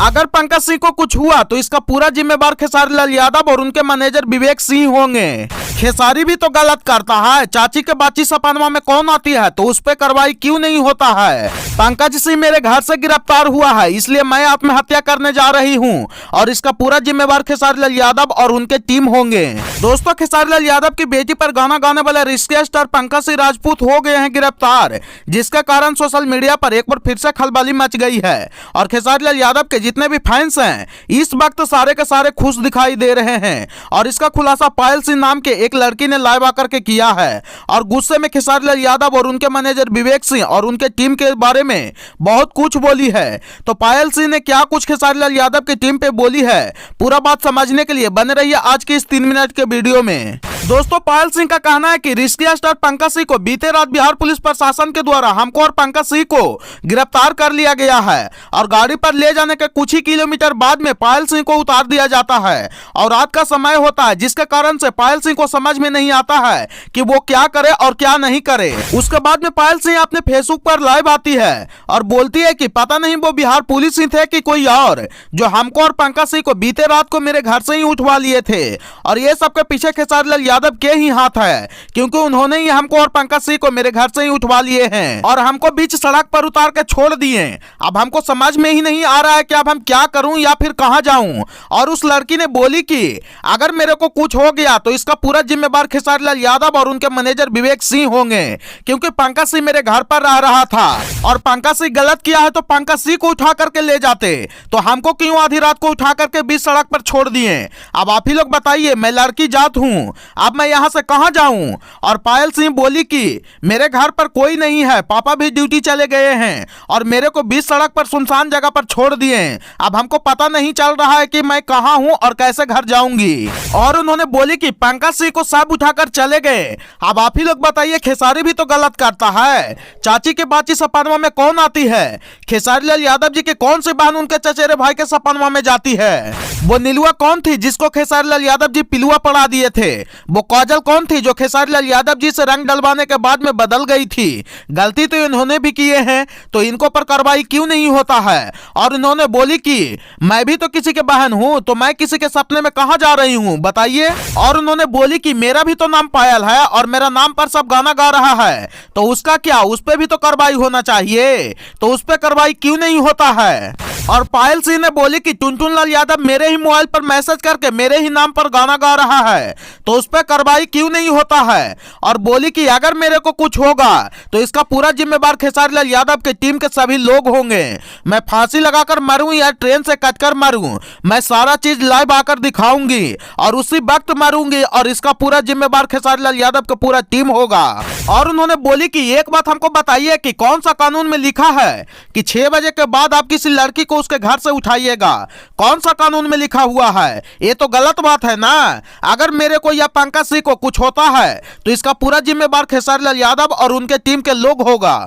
अगर पंकज सिंह को कुछ हुआ तो इसका पूरा जिम्मेदार खेसारी लाल यादव और उनके मैनेजर विवेक सिंह होंगे। खेसारी भी तो गलत करता है, चाची के बाची सपनवा में कौन आती है तो उस पर कार्रवाई क्यों नहीं होता है। पंकज सिंह मेरे घर से गिरफ्तार हुआ है, इसलिए मैं आत्महत्या करने जा रही हूं और इसका पूरा जिम्मेदार खेसारी लाल यादव और उनके टीम होंगे। दोस्तों, खेसारी लाल यादव की बेटी पर गाना गाने वाले रिश्ते स्टार पंकज सिंह राजपूत हो गए हैं गिरफ्तार, जिसके कारण सोशल मीडिया पर एक बार फिर से खलबली मच गई है और खेसारी लाल यादव के जितने भी फैंस हैं इस वक्त सारे के सारे खुश दिखाई दे रहे हैं। और इसका खुलासा पायल सिंह नाम के एक लड़की ने लाइव आकर के किया है और गुस्से में खेसारी लाल यादव और उनके मैनेजर विवेक सिंह और उनके टीम के बारे में बहुत कुछ बोली है। तो पायल सिंह ने क्या कुछ खेसारी लाल यादव की टीम पे बोली है, पूरा बात समझने के लिए बने रहिए आज की इस 3 मिनट के वीडियो में। दोस्तों, पायल सिंह का कहना है कि रिश्ते स्टार पंकज सिंह को बीते रात बिहार पुलिस प्रशासन के द्वारा हमको और पंकज सिंह को गिरफ्तार कर लिया गया है और गाड़ी पर ले जाने के कुछ ही किलोमीटर बाद में पायल सिंह को उतार दिया जाता है और रात का समय होता है, जिसके कारण से पायल सिंह को समझ में नहीं आता है कि वो क्या करे और क्या नहीं करे। उसके बाद में पायल सिंह अपने फेसबुक पर लाइव आती है और बोलती है कि पता नहीं वो बिहार पुलिस ही थे कि कोई और, जो हमको और पंकज सिंह को बीते रात को मेरे घर से ही उठवा लिए थे और ये सबके पीछे खेसारी लाल यादव के ही हाथ है, क्योंकि उन्होंने ही हमको और पंकज सिंह को मेरे घर से ही उठवा लिए हैं और हमको बीच सड़क पर उतार के छोड़ दिए। अब हमको समझ में ही नहीं आ रहा है कि अब हम क्या करूं या फिर कहां जाऊं। और उस लड़की ने बोली कि अगर मेरे को कुछ हो गया तो इसका पूरा जिम्मेदार खेसारी लाल यादव और उनके मैनेजर विवेक सिंह होंगे, क्योंकि पंकज सिंह मेरे घर पर रह रहा था और पंकज सिंह गलत किया है तो पंकज सिंह को उठा करके ले जाते, तो हमको क्यों आधी रात को उठा करके बीच सड़क पर छोड़ दिए। अब आप ही लोग बताइए, मैं लड़की जात हूं, अब मैं यहां से कहां जाऊं। और पायल सिंह बोली कि मेरे घर पर कोई नहीं है, पापा भी ड्यूटी चले गए हैं और मेरे को बीच सड़क पर सुनसान जगह पर छोड़ दिए। अब हमको पता नहीं चल रहा है कि मैं कहां हूं और कैसे घर जाऊंगी। और उन्होंने बोली कि पंकज सिंह को सब उठाकर चले गए। अब आप ही लोग बताइए, खेसारी भी तो गलत करता है, चाची के बाची सपनवा में कौन आती है। खेसारी लाल यादव जी के कौन सी बहन उनके चचेरे भाई के सपनवा में जाती है। वो नीलुआ कौन थी जिसको खेसारी लाल यादव जी पिलुआ पढ़ा दिए थे। वो काजल कौन थी जो खेसारी लाल यादव जी से रंग डलवाने के बाद में बदल गई थी। गलती तो इन्होंने भी किए हैं, तो इनको पर कार्रवाई क्यों नहीं होता है। और इन्होंने बोली कि मैं भी तो किसी के बहन हूं, तो मैं किसी के सपने में कहां जा रही हूं बताइए। और उन्होंने बोली कि मेरा भी तो नाम पायल है और मेरा नाम पर सब गाना गा रहा है, तो उसका क्या, उस पर भी तो कार्रवाई होना चाहिए, तो उस पर कार्रवाई क्यों नहीं होता है। और पायल सिंह ने बोली कि टुनटुन लाल यादव मेरे ही मोबाइल पर मैसेज करके मेरे ही नाम पर गाना गा रहा है, तो उस पर कार्रवाई क्यों नहीं होता है। और बोली कि अगर मेरे को कुछ होगा तो इसका पूरा जिम्मेदार खेसारी लाल यादव के टीम के सभी लोग होंगे। मैं फांसी लगाकर मरूं या ट्रेन से कटकर मरूं, मैं सारा चीज लाइव आकर दिखाऊंगी और उसी वक्त मरूंगी और इसका पूरा जिम्मेदार खेसारी लाल यादव का पूरा टीम होगा। और उन्होंने बोली कि एक बात हमको बताइए कि कौन सा कानून में लिखा है कि 6 बजे के बाद आप किसी लड़की को उसके घर से उठाइएगा, कौन सा कानून में लिखा हुआ है। ये तो गलत बात है ना। अगर मेरे को या पंकज सिंह को कुछ होता है तो इसका पूरा जिम्मेदार खेसारी लाल यादव और उनके टीम के लोग होगा।